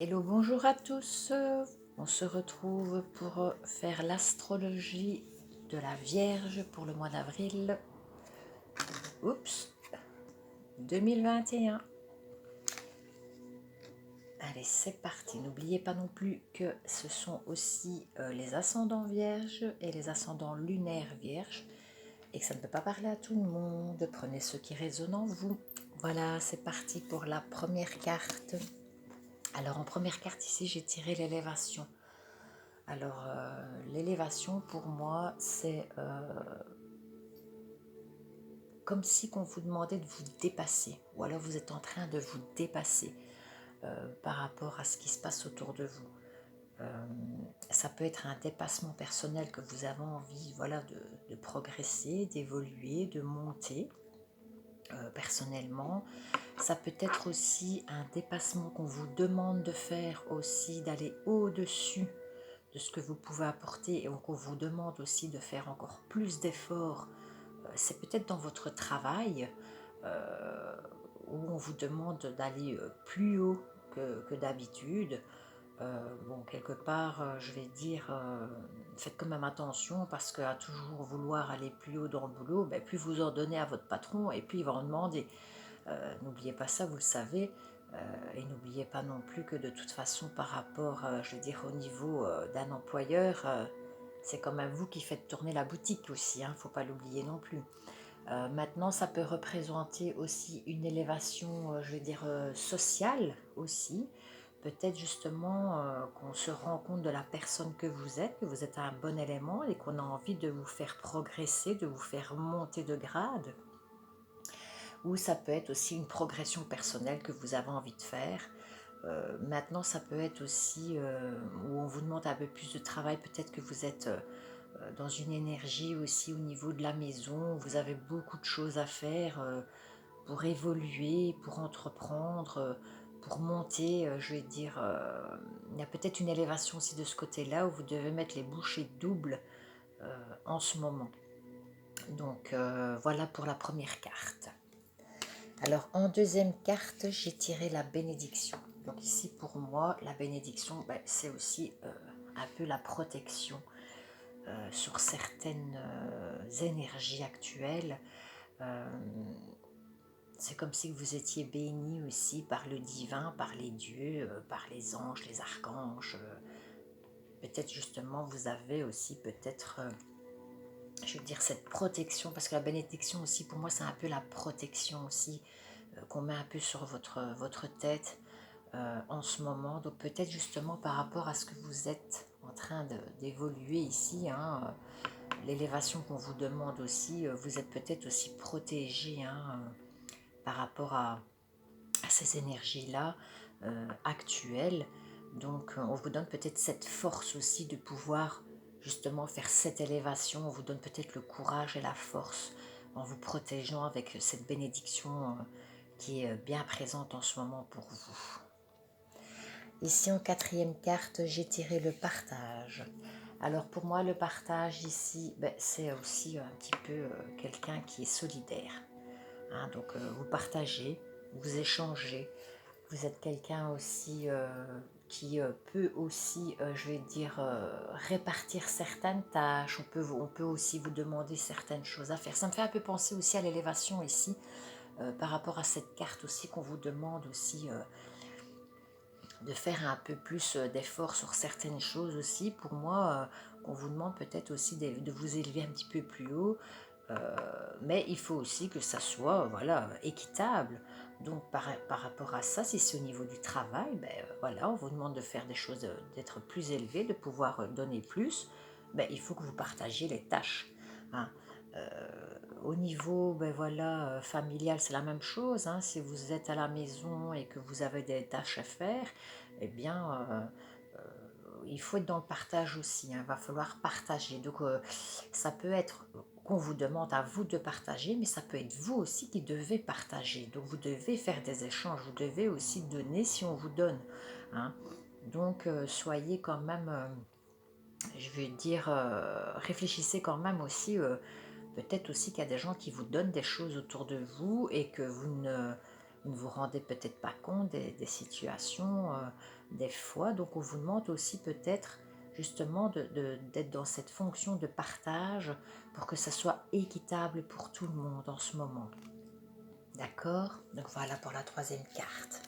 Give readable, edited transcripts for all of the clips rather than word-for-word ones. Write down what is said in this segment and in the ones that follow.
Hello, bonjour à tous. On se retrouve pour faire l'astrologie de la Vierge pour le mois d'avril. Oups, 2021. Allez, c'est parti. N'oubliez pas non plus que ce sont aussi les ascendants vierges et les ascendants lunaires vierges et que ça ne peut pas parler à tout le monde. Prenez ce qui résonne en vous. Voilà, c'est parti pour la première carte. Alors en première carte ici, j'ai tiré l'élévation. Alors, l'élévation, pour moi, c'est comme si on vous demandait de vous dépasser, ou alors vous êtes en train de vous dépasser par rapport à ce qui se passe autour de vous. Ça peut être un dépassement personnel que vous avez envie, voilà, de progresser, d'évoluer, de monter personnellement. Ça peut être aussi un dépassement qu'on vous demande de faire aussi, d'aller au-dessus de ce que vous pouvez apporter et qu'on vous demande aussi de faire encore plus d'efforts. C'est peut-être dans votre travail euh, où on vous demande d'aller plus haut que d'habitude. Bon, quelque part, je vais dire, faites quand même attention parce qu'à toujours vouloir aller plus haut dans le boulot, ben, plus vous en donnez à votre patron et puis il va en demander. N'oubliez pas ça, vous le savez. Et n'oubliez pas non plus que de toute façon, par rapport, je veux dire, au niveau d'un employeur, c'est quand même vous qui faites tourner la boutique aussi, hein, faut pas l'oublier non plus. Maintenant, ça peut représenter aussi une élévation, je veux dire, sociale aussi. Peut-être justement qu'on se rend compte de la personne que vous êtes un bon élément et qu'on a envie de vous faire progresser, de vous faire monter de grade. Ou ça peut être aussi une progression personnelle que vous avez envie de faire. Maintenant, ça peut être aussi où on vous demande un peu plus de travail. Peut-être que vous êtes dans une énergie aussi au niveau de la maison. Vous avez beaucoup de choses à faire pour évoluer, pour entreprendre, pour monter. Je vais dire, il y a peut-être une élévation aussi de ce côté-là où vous devez mettre les bouchées doubles en ce moment. Donc voilà pour la première carte. Alors en deuxième carte, j'ai tiré la bénédiction. Donc ici pour moi, la bénédiction, ben, c'est aussi un peu la protection sur certaines énergies actuelles. Euh, c'est comme si vous étiez béni aussi par le divin, par les dieux, par les anges, les archanges. Peut-être justement vous avez aussi peut-être, je veux dire, cette protection, parce que la bénédiction aussi pour moi c'est un peu la protection aussi qu'on met un peu sur votre tête en ce moment. Donc peut-être justement par rapport à ce que vous êtes en train d'évoluer ici, hein, l'élévation qu'on vous demande aussi, vous êtes peut-être aussi protégé hein, par rapport à ces énergies-là actuelles. Donc on vous donne peut-être cette force aussi de pouvoir justement faire cette élévation, on vous donne peut-être le courage et la force en vous protégeant avec cette bénédiction qui est bien présente en ce moment pour vous. Ici en quatrième carte, j'ai tiré le partage. Alors pour moi, le partage ici, ben, c'est aussi un petit peu quelqu'un qui est solidaire. Hein, donc vous partagez, vous échangez. Vous êtes quelqu'un aussi qui peut aussi, je vais dire, répartir certaines tâches. On peut aussi vous demander certaines choses à faire. Ça me fait un peu penser aussi à l'élévation ici, par rapport à cette carte aussi qu'on vous demande aussi de faire un peu plus d'efforts sur certaines choses aussi. Pour moi, qu'on vous demande peut-être aussi de vous élever un petit peu plus haut. Mais il faut aussi que ça soit voilà, équitable. Donc par rapport à ça, si c'est au niveau du travail, ben, voilà, on vous demande de faire des choses, d'être plus élevé, de pouvoir donner plus. Ben, il faut que vous partagiez les tâches. Hein. Au niveau ben voilà, familial, c'est la même chose. Hein. Si vous êtes à la maison et que vous avez des tâches à faire, eh bien, il faut être dans le partage aussi. Il va falloir partager. Donc, ça peut être qu'on vous demande à vous de partager, mais ça peut être vous aussi qui devez partager. Donc, vous devez faire des échanges. Vous devez aussi donner si on vous donne. Hein. Donc, soyez quand même, je veux dire, réfléchissez quand même aussi. Peut-être aussi qu'il y a des gens qui vous donnent des choses autour de vous et que vous vous ne vous rendez peut-être pas compte des situations, des fois. Donc on vous demande aussi peut-être justement d'être dans cette fonction de partage pour que ça soit équitable pour tout le monde en ce moment. D'accord? Donc voilà pour la troisième carte.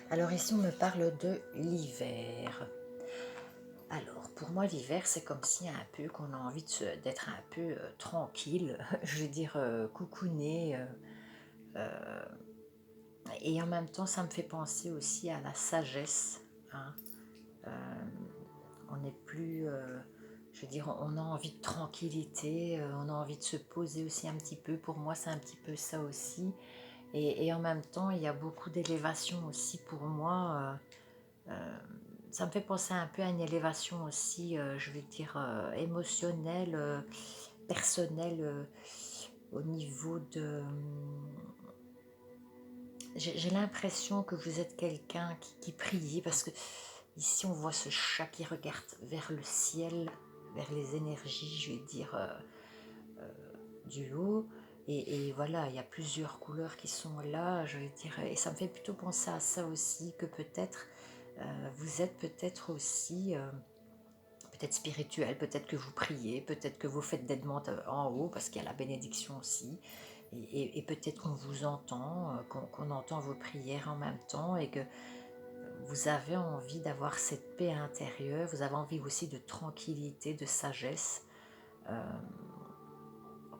Alors ici, on me parle de l'hiver. Alors, pour moi, l'hiver, c'est comme si un peu qu'on a envie d'être un peu tranquille, je veux dire coucouné, euh, et en même temps, ça me fait penser aussi à la sagesse, hein. On n'est plus, je veux dire, on a envie de tranquillité, on a envie de se poser aussi un petit peu. Pour moi, c'est un petit peu ça aussi. Et en même temps, il y a beaucoup d'élévation aussi pour moi. Ça me fait penser un peu à une élévation aussi, je vais dire, émotionnelle, personnelle, au niveau de... J'ai l'impression que vous êtes quelqu'un qui prie, parce que ici on voit ce chat qui regarde vers le ciel, vers les énergies, je vais dire, du haut. Et voilà, il y a plusieurs couleurs qui sont là, je vais dire, et ça me fait plutôt penser à ça aussi, que peut-être vous êtes peut-être aussi peut-être spirituel, peut-être que vous priez, peut-être que vous faites des demandes en haut, parce qu'il y a la bénédiction aussi, et peut-être qu'on vous entend, qu'on entend vos prières en même temps, et que vous avez envie d'avoir cette paix intérieure, vous avez envie aussi de tranquillité, de sagesse.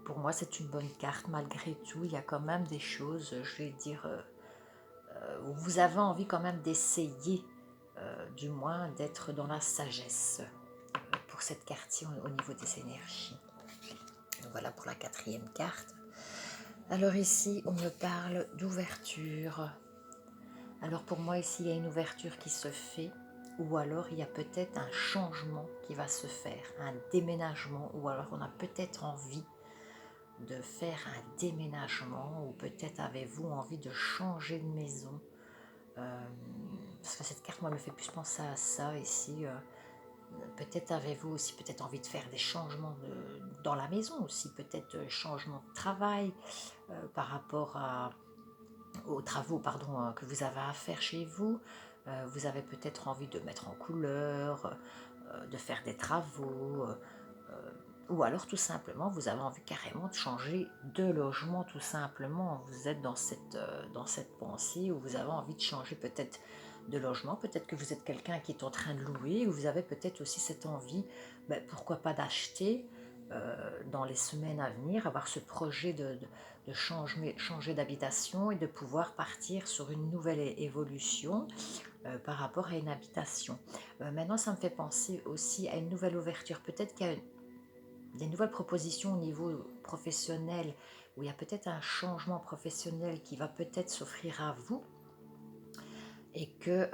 Pour moi, c'est une bonne carte. Malgré tout, il y a quand même des choses, je vais dire, où vous avez envie quand même d'essayer, du moins, d'être dans la sagesse pour cette carte au niveau des énergies. Donc voilà pour la quatrième carte. Alors ici, on me parle d'ouverture. Alors pour moi, ici, il y a une ouverture qui se fait, ou alors il y a peut-être un changement qui va se faire, un déménagement, ou alors on a peut-être envie de faire un déménagement, ou peut-être avez-vous envie de changer de maison. Parce que cette carte, moi, me fait plus penser à ça ici. Peut-être avez-vous aussi peut-être envie de faire des changements dans la maison aussi, peut-être changement de travail par rapport aux travaux pardon, que vous avez à faire chez vous. Vous avez peut-être envie de mettre en couleur, de faire des travaux, ou alors tout simplement vous avez envie carrément de changer de logement tout simplement. Vous êtes dans cette pensée où vous avez envie de changer peut-être de logement, peut-être que vous êtes quelqu'un qui est en train de louer, ou vous avez peut-être aussi cette envie, pourquoi pas d'acheter dans les semaines à venir, avoir ce projet de changer d'habitation et de pouvoir partir sur une nouvelle évolution par rapport à une habitation. Maintenant, ça me fait penser aussi à une nouvelle ouverture. Peut-être qu'il y a des nouvelles propositions au niveau professionnel, où il y a peut-être un changement professionnel qui va peut-être s'offrir à vous, et que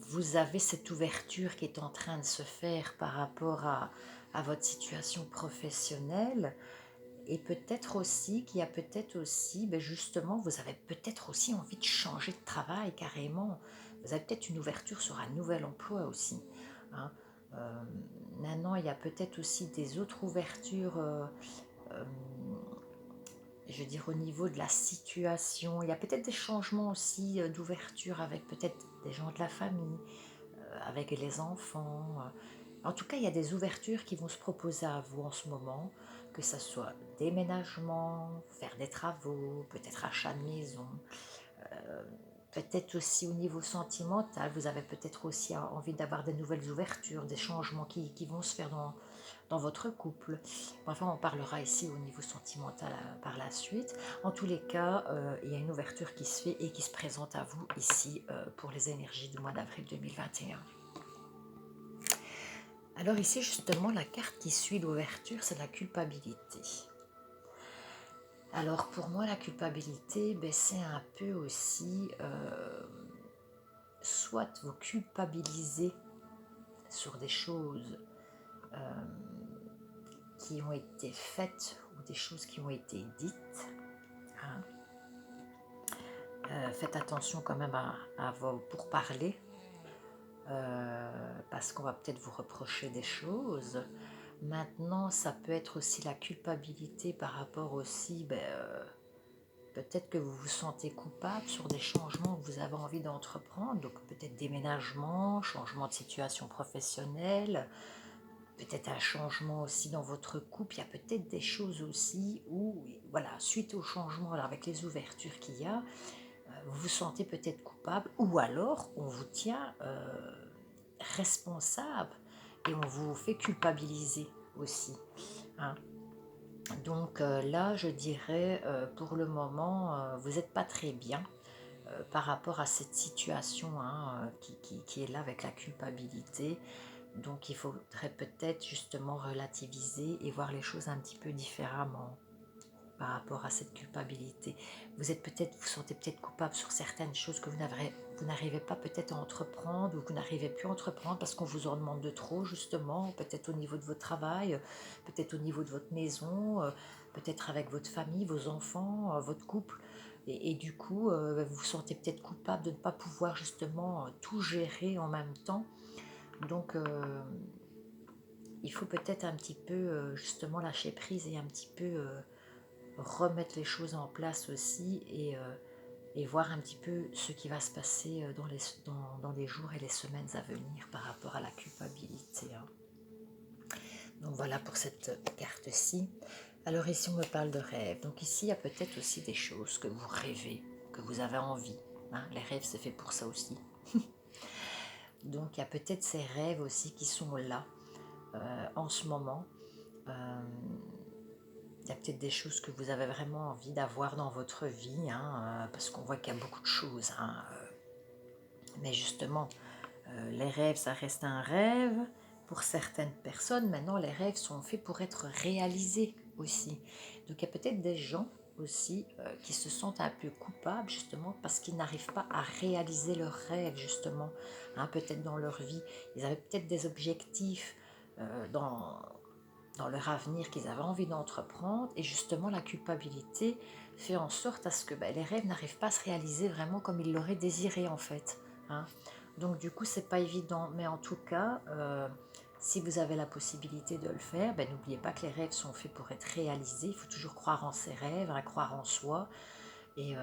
vous avez cette ouverture qui est en train de se faire par rapport à votre situation professionnelle. Et peut-être aussi qu'il y a peut-être aussi, justement, vous avez peut-être aussi envie de changer de travail carrément. Vous avez peut-être une ouverture sur un nouvel emploi aussi, hein. Euh, Maintenant, il y a peut-être aussi des autres ouvertures, euh, je veux dire au niveau de la situation. Il y a peut-être des changements aussi d'ouverture avec peut-être des gens de la famille, avec les enfants. En tout cas, il y a des ouvertures qui vont se proposer à vous en ce moment, que ce soit déménagement, faire des travaux, peut-être achat de maison, peut-être aussi au niveau sentimental, vous avez peut-être aussi envie d'avoir des nouvelles ouvertures, des changements qui vont se faire dans votre couple. Enfin, on parlera ici au niveau sentimental par la suite. En tous les cas, il y a une ouverture qui se fait et qui se présente à vous ici pour les énergies du mois d'avril 2021. Alors ici, justement, la carte qui suit l'ouverture, c'est la culpabilité. Alors pour moi, la culpabilité, c'est un peu aussi, soit vous culpabilisez sur des choses qui ont été faites ou des choses qui ont été dites, hein. Faites attention quand même à vos pourparlers, parce qu'on va peut-être vous reprocher des choses. Maintenant, ça peut être aussi la culpabilité par rapport aussi peut-être que vous vous sentez coupable sur des changements que vous avez envie d'entreprendre, donc peut-être déménagement, changement de situation professionnelle, peut-être un changement aussi dans votre couple. Il y a peut-être des choses aussi où, voilà, suite au changement, alors avec les ouvertures qu'il y a, vous vous sentez peut-être coupable, ou alors on vous tient responsable et on vous fait culpabiliser aussi, hein. Donc là, je dirais, pour le moment, vous n'êtes pas très bien par rapport à cette situation, hein, qui est là avec la culpabilité. Donc il faudrait peut-être justement relativiser et voir les choses un petit peu différemment par rapport à cette culpabilité. Vous sentez peut-être coupable sur certaines choses que vous n'arrivez pas peut-être à entreprendre, ou vous n'arrivez plus à entreprendre parce qu'on vous en demande de trop, justement, peut-être au niveau de votre travail, peut-être au niveau de votre maison, peut-être avec votre famille, vos enfants, votre couple. Et du coup, vous vous sentez peut-être coupable de ne pas pouvoir justement tout gérer en même temps. Donc, il faut peut-être un petit peu justement lâcher prise et un petit peu remettre les choses en place aussi, et voir un petit peu ce qui va se passer dans les jours et les semaines à venir par rapport à la culpabilité, hein. Donc voilà pour cette carte-ci. Alors ici on me parle de rêves. Donc ici il y a peut-être aussi des choses que vous rêvez, que vous avez envie, hein. Les rêves c'est fait pour ça aussi. Donc il y a peut-être ces rêves aussi qui sont là en ce moment. Euh, Il y a peut-être des choses que vous avez vraiment envie d'avoir dans votre vie, hein, parce qu'on voit qu'il y a beaucoup de choses, hein, mais justement, les rêves, ça reste un rêve pour certaines personnes. Maintenant, les rêves sont faits pour être réalisés aussi. Donc, il y a peut-être des gens aussi qui se sentent un peu coupables, justement, parce qu'ils n'arrivent pas à réaliser leurs rêves, justement, hein, peut-être dans leur vie. Ils avaient peut-être des objectifs dans leur avenir qu'ils avaient envie d'entreprendre, et justement la culpabilité fait en sorte à ce que les rêves n'arrivent pas à se réaliser vraiment comme ils l'auraient désiré, en fait, hein. Donc du coup c'est pas évident, mais en tout cas si vous avez la possibilité de le faire, n'oubliez pas que les rêves sont faits pour être réalisés. Il faut toujours croire en ses rêves, hein, croire en soi. Et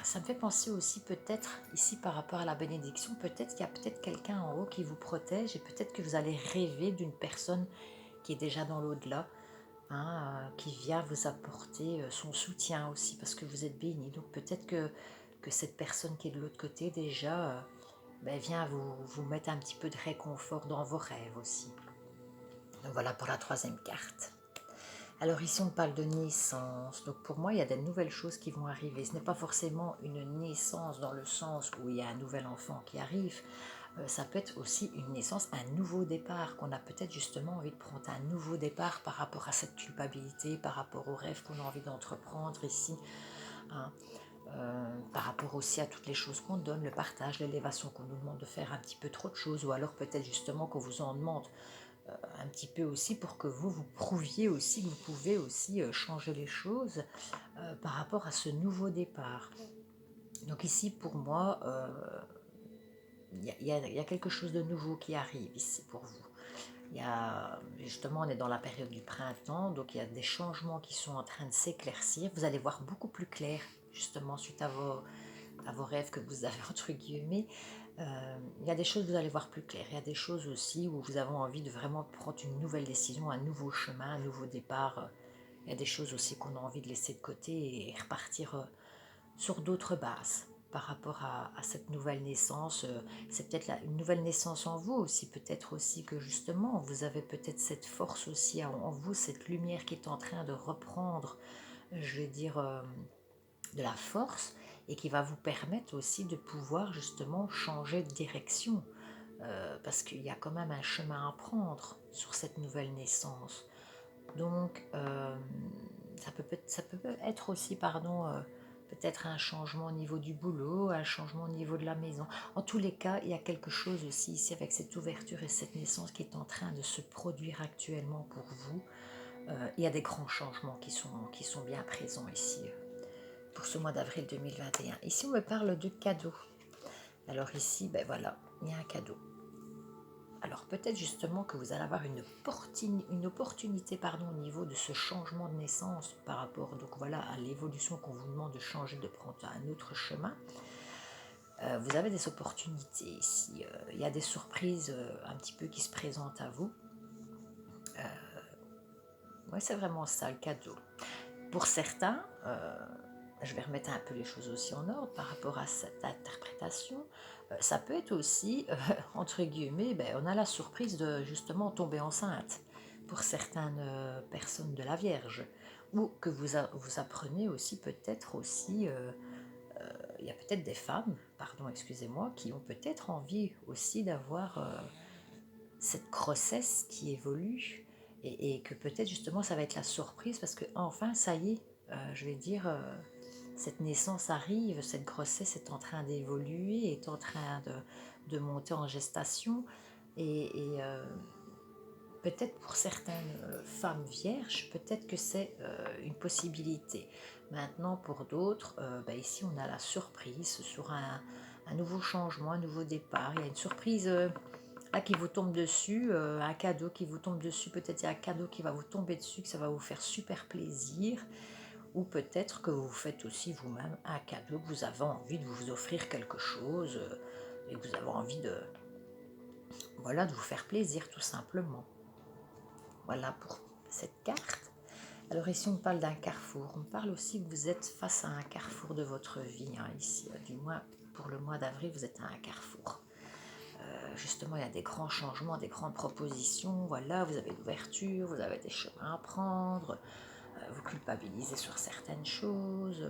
ça me fait penser aussi, peut-être ici par rapport à la bénédiction, peut-être qu'il y a peut-être quelqu'un en haut qui vous protège, et peut-être que vous allez rêver d'une personne qui est déjà dans l'au-delà, hein, qui vient vous apporter son soutien aussi, parce que vous êtes béni. Donc peut-être que cette personne qui est de l'autre côté déjà vient vous mettre un petit peu de réconfort dans vos rêves aussi. Donc voilà pour la troisième carte. Alors ici on parle de naissance, donc pour moi il y a des nouvelles choses qui vont arriver. Ce n'est pas forcément une naissance dans le sens où il y a un nouvel enfant qui arrive. Ça peut être aussi une naissance, un nouveau départ, qu'on a peut-être justement envie de prendre un nouveau départ par rapport à cette culpabilité, par rapport aux rêves qu'on a envie d'entreprendre ici, hein. Par rapport aussi à toutes les choses qu'on donne, le partage, l'élévation, qu'on nous demande de faire un petit peu trop de choses, ou alors peut-être justement qu'on vous en demande un petit peu aussi pour que vous prouviez aussi que vous pouvez aussi changer les choses par rapport à ce nouveau départ. Donc ici pour moi, il y a quelque chose de nouveau qui arrive ici pour vous. Justement, on est dans la période du printemps, donc il y a des changements qui sont en train de s'éclaircir. Vous allez voir beaucoup plus clair, justement, suite à vos rêves que vous avez, entre guillemets. Il y a des choses que vous allez voir plus clair. Il y a des choses aussi où vous avez envie de vraiment prendre une nouvelle décision, un nouveau chemin, un nouveau départ. Il y a des choses aussi qu'on a envie de laisser de côté et repartir sur d'autres bases par rapport à cette nouvelle naissance. C'est peut-être une nouvelle naissance en vous aussi, peut-être aussi que justement vous avez peut-être cette force aussi en vous, cette lumière qui est en train de reprendre, je vais dire, de la force, et qui va vous permettre aussi de pouvoir justement changer de direction, parce qu'il y a quand même un chemin à prendre sur cette nouvelle naissance. Donc ça peut être aussi, pardon, peut-être un changement au niveau du boulot, un changement au niveau de la maison. En tous les cas, il y a quelque chose aussi ici avec cette ouverture et cette naissance qui est en train de se produire actuellement pour vous. Il y a des grands changements qui sont bien présents ici pour ce mois d'avril 2021. Ici, on me parle de cadeaux. Alors ici, voilà, il y a un cadeau. Alors peut-être justement que vous allez avoir une opportunité pardon, au niveau de ce changement de naissance par rapport donc voilà, à l'évolution qu'on vous demande de changer, de prendre un autre chemin. Vous avez des opportunités ici. Il y a des surprises un petit peu qui se présentent à vous. Oui, c'est vraiment ça le cadeau. Pour certains, je vais remettre un peu les choses aussi en ordre par rapport à cette interprétation. Ça peut être aussi, entre guillemets, on a la surprise de justement tomber enceinte pour certaines personnes de la Vierge. Ou que vous apprenez aussi peut-être aussi, il y a peut-être des femmes, pardon, excusez-moi, qui ont peut-être envie aussi d'avoir cette grossesse qui évolue et que peut-être justement ça va être la surprise parce que enfin ça y est, je vais dire, cette naissance arrive, cette grossesse est en train d'évoluer, est en train de monter en gestation et peut-être pour certaines femmes vierges, peut-être que c'est une possibilité. Maintenant pour d'autres, ici on a la surprise sur un nouveau changement, un nouveau départ, il y a une surprise là qui vous tombe dessus, un cadeau qui vous tombe dessus, peut-être il y a un cadeau qui va vous tomber dessus, que ça va vous faire super plaisir, ou peut-être que vous faites aussi vous-même un cadeau, que vous avez envie de vous offrir quelque chose, et que vous avez envie voilà, de vous faire plaisir tout simplement. Voilà pour cette carte. Alors ici on parle d'un carrefour, on parle aussi que vous êtes face à un carrefour de votre vie, hein, ici, du moins pour le mois d'avril vous êtes à un carrefour. Justement, il y a des grands changements, des grandes propositions. Voilà, vous avez l'ouverture, vous avez des chemins à prendre, vous culpabilisez sur certaines choses.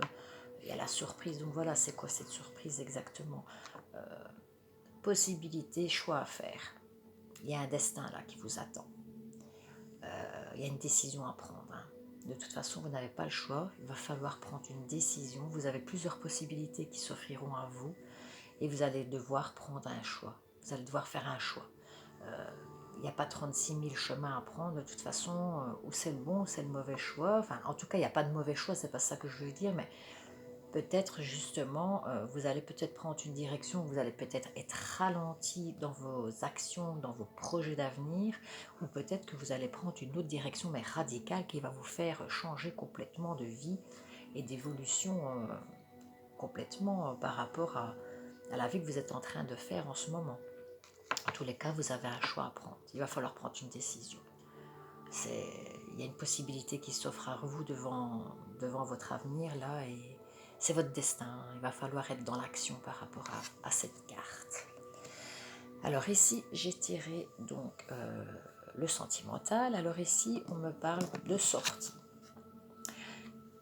Il y a la surprise. Donc voilà, c'est quoi cette surprise exactement? Possibilité, choix à faire. Il y a un destin là qui vous attend. Il y a une décision à prendre, hein. De toute façon, vous n'avez pas le choix. Il va falloir prendre une décision. Vous avez plusieurs possibilités qui s'offriront à vous et vous allez devoir prendre un choix. Vous allez devoir faire un choix. Il n'y a pas 36 000 chemins à prendre, de toute façon, où c'est le bon, où c'est le mauvais choix. Enfin, en tout cas, il n'y a pas de mauvais choix, c'est pas ça que je veux dire, mais peut-être justement, vous allez peut-être prendre une direction, vous allez peut-être être ralenti dans vos actions, dans vos projets d'avenir, ou peut-être que vous allez prendre une autre direction, mais radicale, qui va vous faire changer complètement de vie et d'évolution complètement par rapport à la vie que vous êtes en train de faire en ce moment. En tous les cas, vous avez un choix à prendre. Il va falloir prendre une décision. Il y a une possibilité qui s'offre à vous devant votre avenir là et c'est votre destin. Il va falloir être dans l'action par rapport à cette carte. Alors ici, j'ai tiré donc le sentimental. Alors ici, on me parle de sortie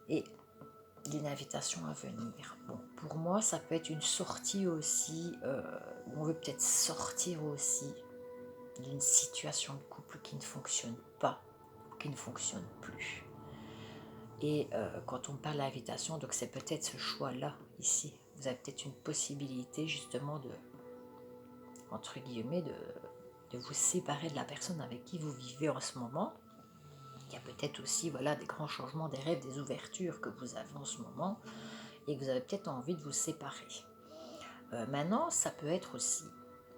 et d'une invitation à venir. Bon, pour moi, ça peut être une sortie aussi, où on veut peut-être sortir aussi d'une situation de couple qui ne fonctionne pas, qui ne fonctionne plus. Et quand on parle d'invitation, donc c'est peut-être ce choix-là ici. Vous avez peut-être une possibilité justement de, entre guillemets, de vous séparer de la personne avec qui vous vivez en ce moment. Il y a peut-être aussi voilà, des grands changements, des rêves, des ouvertures que vous avez en ce moment et que vous avez peut-être envie de vous séparer. Maintenant, ça peut être aussi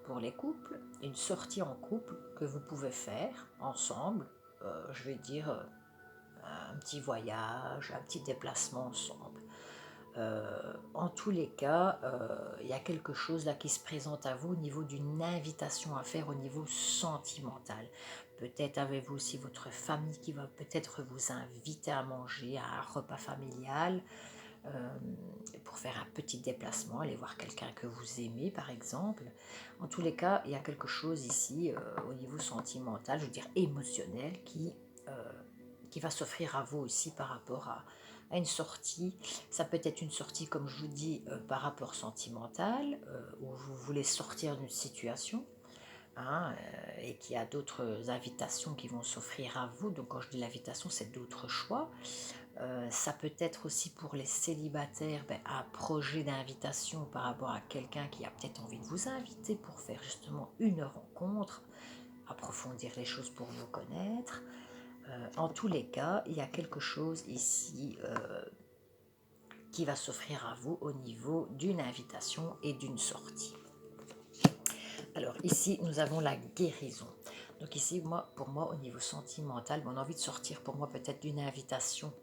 pour les couples, une sortie en couple que vous pouvez faire ensemble, je vais dire un petit voyage, un petit déplacement ensemble. En tous les cas, il y a quelque chose là qui se présente à vous au niveau d'une invitation à faire au niveau sentimental. Peut-être avez-vous aussi votre famille qui va peut-être vous inviter à manger à un repas familial, euh, pour faire un petit déplacement, aller voir quelqu'un que vous aimez par exemple. En tous les cas, il y a quelque chose ici au niveau sentimental, je veux dire émotionnel, qui va s'offrir à vous aussi par rapport à une sortie. Ça peut être une sortie, comme je vous dis, par rapport sentimental, où vous voulez sortir d'une situation, hein, et qu'il y a d'autres invitations qui vont s'offrir à vous. Donc quand je dis l'invitation, c'est d'autres choix. Ça peut être aussi pour les célibataires un projet d'invitation par rapport à quelqu'un qui a peut-être envie de vous inviter pour faire justement une rencontre, approfondir les choses pour vous connaître. En tous les cas, il y a quelque chose ici qui va s'offrir à vous au niveau d'une invitation et d'une sortie. Alors Ici, nous avons la guérison. Donc ici, pour moi, au niveau sentimental, on a envie de sortir pour moi peut-être d'une invitation.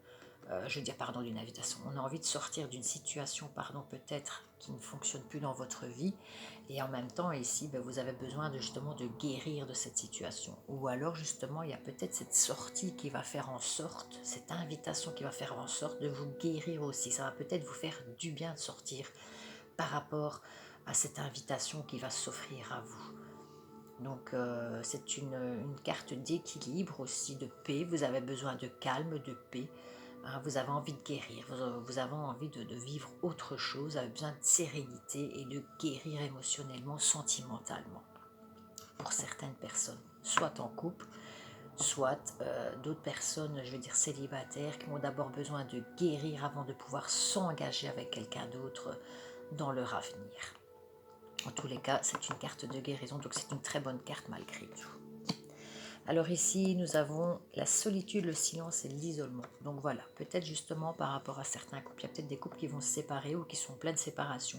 Je veux dire, pardon, d'une invitation. On a envie de sortir d'une situation, pardon, peut-être qui ne fonctionne plus dans votre vie. Et en même temps, ici, ben, vous avez besoin de justement de guérir de cette situation. Ou alors, justement, il y a peut-être cette sortie qui va faire en sorte, cette invitation qui va faire en sorte de vous guérir aussi. Ça va peut-être vous faire du bien de sortir par rapport à cette invitation qui va s'offrir à vous. Donc c'est une carte d'équilibre aussi, de paix. Vous avez besoin de calme, de paix. Hein, vous avez envie de guérir, vous avez envie de vivre autre chose, vous avez besoin de sérénité et de guérir émotionnellement, sentimentalement. Pour certaines personnes, soit en couple, soit d'autres personnes, je veux dire célibataires, qui ont d'abord besoin de guérir avant de pouvoir s'engager avec quelqu'un d'autre dans leur avenir. En tous les cas, c'est une carte de guérison, donc c'est une très bonne carte malgré tout. Alors ici, nous avons la solitude, le silence et l'isolement. Donc voilà, peut-être justement par rapport à certains couples, il y a peut-être des couples qui vont se séparer ou qui sont en pleine séparation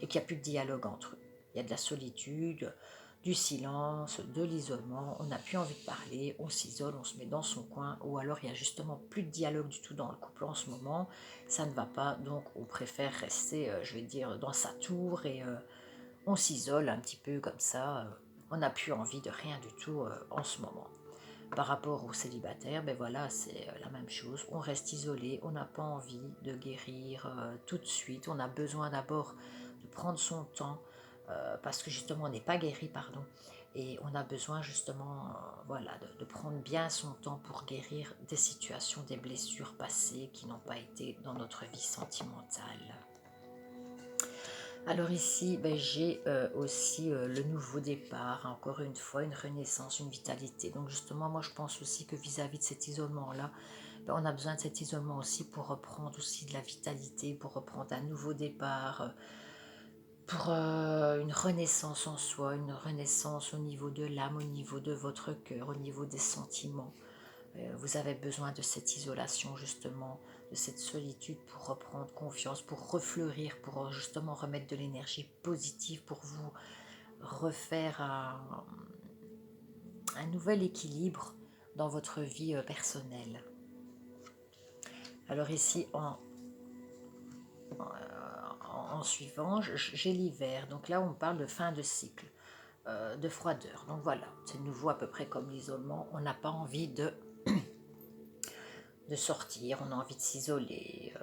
et qu'il n'y a plus de dialogue entre eux. Il y a de la solitude, du silence, de l'isolement, on n'a plus envie de parler, on s'isole, on se met dans son coin, ou alors il n'y a justement plus de dialogue du tout dans le couple en ce moment, ça ne va pas, donc on préfère rester, je vais dire, dans sa tour et on s'isole un petit peu comme ça, on n'a plus envie de rien du tout en ce moment. Par rapport aux célibataires, ben voilà, c'est la même chose, on reste isolé, on n'a pas envie de guérir tout de suite, on a besoin d'abord de prendre son temps, parce que justement on n'est pas guéri, pardon, et on a besoin justement voilà, de prendre bien son temps pour guérir des situations, des blessures passées qui n'ont pas été dans notre vie sentimentale. Alors ici, ben, j'ai aussi le nouveau départ, encore une fois, une renaissance, une vitalité. Donc justement, moi je pense aussi que vis-à-vis de cet isolement-là, ben, on a besoin de cet isolement aussi pour reprendre aussi de la vitalité, pour reprendre un nouveau départ, pour une renaissance en soi, une renaissance au niveau de l'âme, au niveau de votre cœur, au niveau des sentiments. Vous avez besoin de cette isolation justement, de cette solitude pour reprendre confiance, pour refleurir, pour justement remettre de l'énergie positive, pour vous refaire un nouvel équilibre dans votre vie personnelle. Alors ici, en suivant, j'ai l'hiver. Donc là, on parle de fin de cycle, de froideur. Donc voilà, c'est nouveau à peu près comme l'isolement. On n'a pas envie de sortir, on a envie de s'isoler.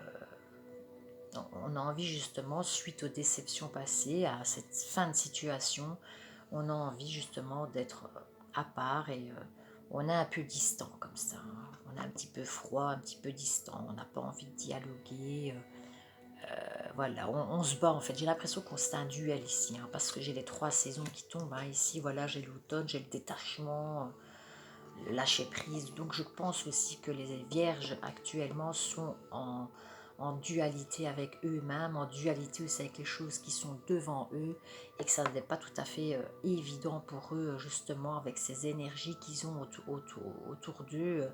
On a envie justement, suite aux déceptions passées, à cette fin de situation, on a envie justement d'être à part et on est un peu distant comme ça. Hein. On est un petit peu froid, un petit peu distant, on n'a pas envie de dialoguer. Voilà, on se bat en fait. J'ai l'impression qu'on c'est un duel ici, hein, parce que j'ai les 3 saisons qui tombent. Hein. Ici, voilà, j'ai l'automne, j'ai le détachement, le lâcher prise. Donc je pense aussi que les vierges actuellement sont en dualité avec eux-mêmes, en dualité aussi avec les choses qui sont devant eux, et que ça n'est pas tout à fait évident pour eux, justement, avec ces énergies qu'ils ont autour d'eux,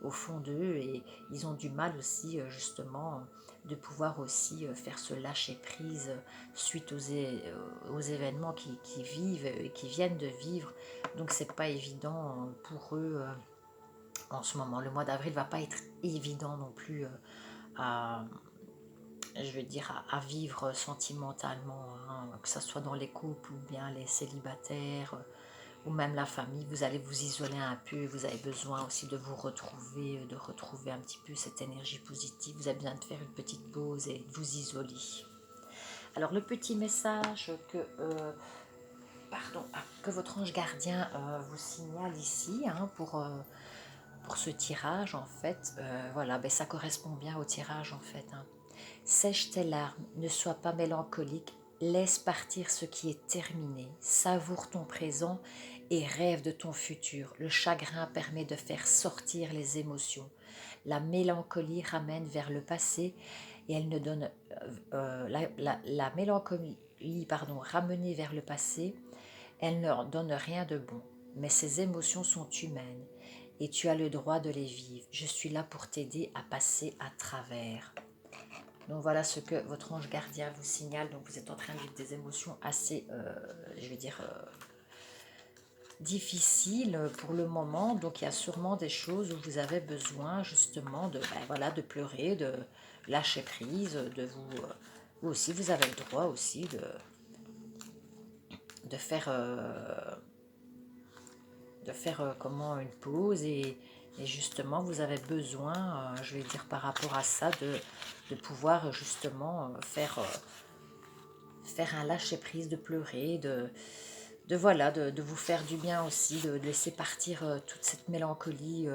au fond d'eux, et ils ont du mal aussi, justement, de pouvoir aussi faire ce lâcher-prise suite aux événements qui vivent et qui viennent de vivre. Donc c'est pas évident pour eux en ce moment. Le mois d'avril va pas être évident non plus à, je veux dire, à vivre sentimentalement, hein, que ce soit dans les couples ou bien les célibataires ou même la famille. Vous allez vous isoler un peu, vous avez besoin aussi de vous retrouver, de retrouver un petit peu cette énergie positive. Vous avez besoin de faire une petite pause et de vous isoler. Alors le petit message que votre ange gardien vous signale ici, hein, pour ce tirage en fait, voilà, ben, ça correspond bien au tirage en fait. Hein. Sèche tes larmes, ne sois pas mélancolique, laisse partir ce qui est terminé, savoure ton présent et rêve de ton futur. Le chagrin permet de faire sortir les émotions. La mélancolie ramène vers le passé et elle ne donne la mélancolie, pardon, ramenée vers le passé, elle ne donne rien de bon. Mais ces émotions sont humaines et tu as le droit de les vivre. Je suis là pour t'aider à passer à travers. Donc voilà ce que votre ange gardien vous signale. Donc vous êtes en train de vivre des émotions assez, je vais dire, difficile pour le moment. Donc il y a sûrement des choses où vous avez besoin justement de, ben voilà, de pleurer, de lâcher prise, de vous aussi, vous avez le droit aussi de faire, comment, une pause et justement vous avez besoin, je vais dire par rapport à ça, de pouvoir justement faire un lâcher prise, de pleurer, de voilà, de vous faire du bien aussi, de laisser partir toute cette mélancolie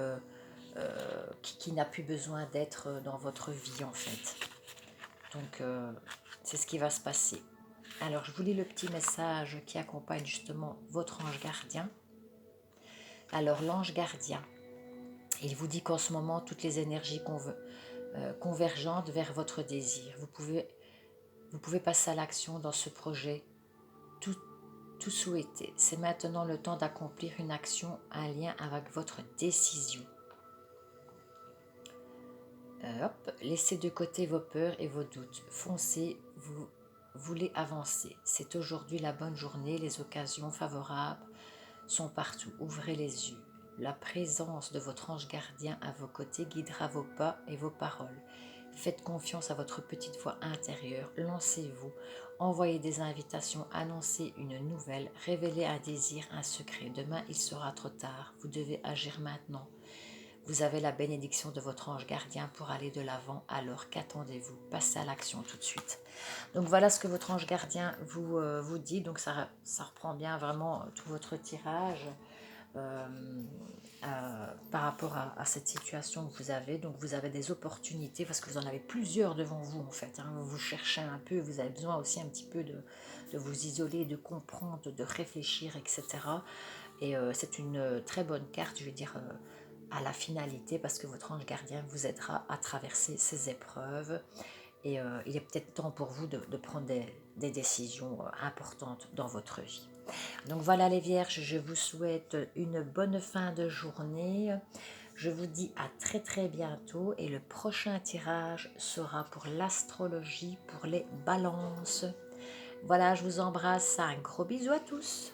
qui n'a plus besoin d'être dans votre vie en fait. Donc c'est ce qui va se passer. Alors je vous lis le petit message qui accompagne justement votre ange gardien. Alors l'ange gardien, il vous dit qu'en ce moment toutes les énergies convergentes vers votre désir. Vous pouvez passer à l'action dans ce projet, tout, tout souhaité. C'est maintenant le temps d'accomplir une action, un lien avec votre décision. Hop, laissez de côté vos peurs et vos doutes. Foncez, vous voulez avancer. C'est aujourd'hui la bonne journée, les occasions favorables sont partout. Ouvrez les yeux. La présence de votre ange gardien à vos côtés guidera vos pas et vos paroles. Faites confiance à votre petite voix intérieure. Lancez-vous. Envoyez des invitations. Annoncez une nouvelle. Révélez un désir, un secret. Demain, il sera trop tard. Vous devez agir maintenant. Vous avez la bénédiction de votre ange gardien pour aller de l'avant, alors qu'attendez-vous? Passez à l'action tout de suite. Donc voilà ce que votre ange gardien vous dit, donc ça reprend bien vraiment tout votre tirage euh, par rapport à cette situation que vous avez. Donc vous avez des opportunités, parce que vous en avez plusieurs devant vous en fait, hein. Vous cherchez un peu, vous avez besoin aussi un petit peu de vous isoler, de comprendre, de réfléchir, etc. Et c'est une très bonne carte, je veux dire, à la finalité, parce que votre ange gardien vous aidera à traverser ces épreuves. Et il est peut-être temps pour vous de prendre des décisions importantes dans votre vie. Donc voilà les vierges, je vous souhaite une bonne fin de journée. Je vous dis à très très bientôt et le prochain tirage sera pour l'astrologie, pour les balances. Voilà, je vous embrasse, un gros bisou à tous.